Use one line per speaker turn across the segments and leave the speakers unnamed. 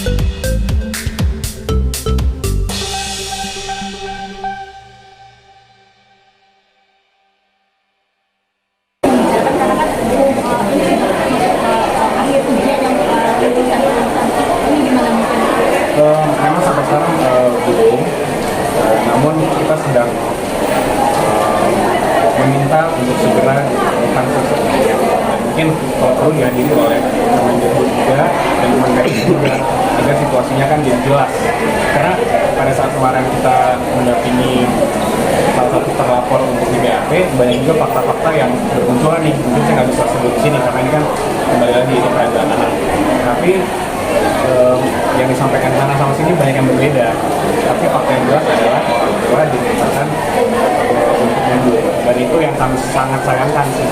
Memang sampai sekarang belum, namun kita sedang meminta untuk segera dilakukan sesuatu. Mungkin kalau perlu dihadiri oleh Kemendikbud juga dan Kemendagri juga agar situasinya kan jadi jelas. Karena pada saat kemarin kita mendampingi salah satu terlapor untuk di BAP, banyak juga fakta-fakta yang bermunculan nih. Mungkin saya nggak bisa sebut di sini karena ini kan kembali lagi ini peradilan anak. Tapi yang disampaikan sana sama sini banyak yang berbeda. Tapi fakta yang jelas adalah orang tua dimintakan untuk mundur. Dan itu yang kami sangat sayangkan sih.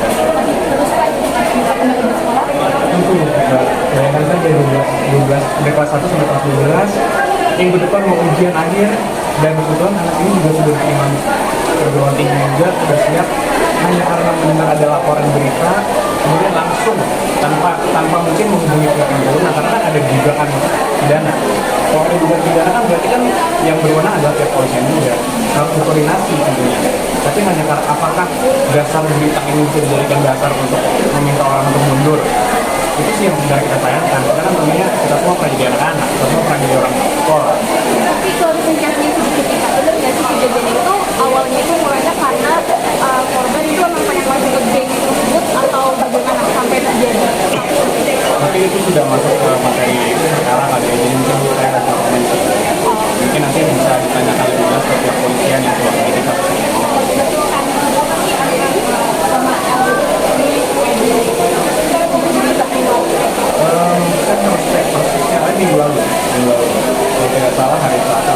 Tentu, bayangkan saja 12 dari kelas 1 sampai kelas 12 minggu depan mau ujian akhir, dan kebetulan anak ini juga sudah terima perguruan tinggi juga, sudah siap, hanya karena mendengar ada laporan berita kemudian langsung tanpa mungkin menghubungi pihak yang berwenang, karena kan ada dugaan pidana. Kalau ada dugaan pidana kan berarti kan yang berwenang adalah pihak polisian juga, harus berkoordinasi tentunya. Tapi hanya karena apakah dasar berita ini bisa dijadikan dasar untuk meminta orang untuk mundur, itu sih yang sudah kita sayangkan. Karena kan tentunya kita semua pernah jadi anak-anak, kita semua pernah jadi orang sekolah.
Tapi kalau misalnya sedikit kita benar nggak sih kejadian itu awalnya itu mulainya karena korban itu memang pengen masuk ke geng tersebut atau bagaimana sampai terjadi?
Tapi itu sudah masuk ke materi perkara kali ya, jadi mungkin saya nggak bisa komentar. Mungkin nanti bisa ditanyakan lebih jelas ke pihak polisian yang telah menjadi kasus ini. Saya harus cek persisnya lagi minggu lalu. Kalau tidak salah hari Selasa.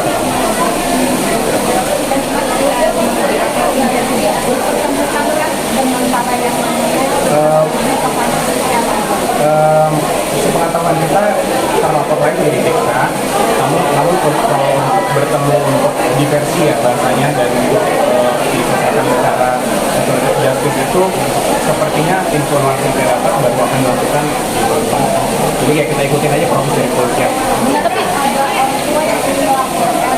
Sepengetahuan kita terlapor lagi dari TK, namun kalau bertemu untuk diversi ya bahasanya dan untuk diselesaikan secara justice itu sepertinya informasi yang dapat baru akan dilakukan di Bangsa. Jadi ya kita ikutin aja proses dari polisian.
Nah, tapi ada orang tua yang melaporkan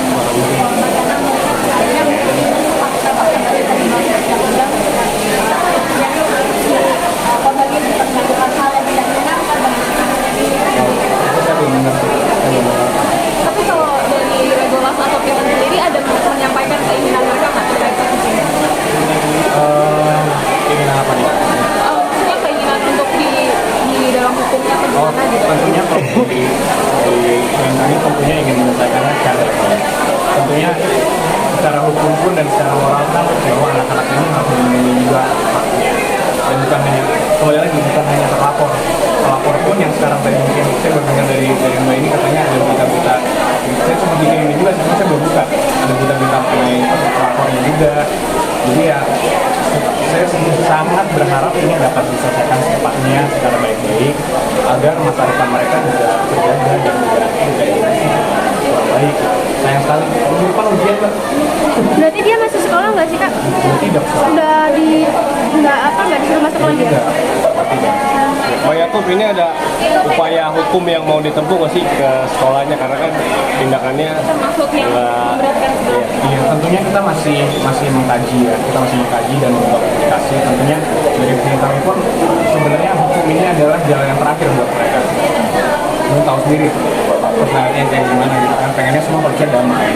tapi kalau dari regulasi atau pihak sendiri ada menyampaikan keinginan mereka nggak terkait kasus ini?
Keinginan apa nih?
Maksudnya keinginan untuk di dalam hukumnya atau gimana gitu?
Tentunya kalau di kami tentunya ingin menyelesaikannya secara baik. Tentunya secara hukum pun dan secara moral kan bahwa anak-anak ini harus memenuhi juga haknya. Dan bukan hanya, kembali lagi, bukan hanya terlapor pun yang sekarang tadi mungkin saya berdengar dari Mbak ini katanya ada berita-berita, saya sempat bikin ini juga, cuma saya belum buka, ada berita-berita mengenai terlapornya juga. Jadi ya saya sangat berharap ini dapat diselesaikan secepatnya secara baik-baik agar masa depan mereka juga terjaga dan juga kurang baik. Sayang sekali, minggu depan ujian Mbak.
Berarti dia masih sekolah nggak sih Kak?
Tidak.
Nggak disuruh masuk lagi ya?
Tidak.
Pak Yakub, ini ada upaya hukum yang mau ditempuh nggak sih ke sekolahnya, karena kan tindakannya
Termasuk yang memberatkan sebelah.
Iya, tentunya kita masih mengkaji ya, kita masih mengkaji dan berkomunikasi. Tentunya dari pihak kami pun sebenarnya hukum ini adalah jalan yang terakhir buat mereka. Kamu tahu sendiri, pertanyaannya kayak gimana gitu kan, pengennya semua kerja damai.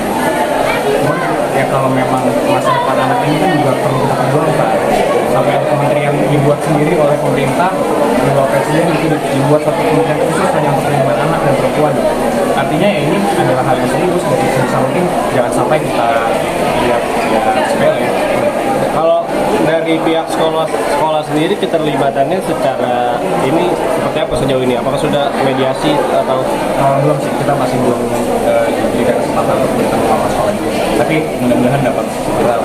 Cuman ya kalau memang masa depan anak ini kan juga perlu kita perjuangkan. Sampai ada kementerian dibuat sendiri oleh pemerintah, oleh Bapak Presiden itu dibuat satu kementerian khusus hanya untuk perlindungan anak dan perempuan. Artinya ya ini adalah hal yang serius dari sebisa mungkin jangan sampai kita lihat ya sepele.
kalau dari pihak sekolah sendiri keterlibatannya secara ini seperti apa sejauh ini? Apakah sudah mediasi atau
Belum sih, kita masih belum diberikan kesempatan untuk bertemu sama sekolah juga. Tapi mudah-mudahan dapat segera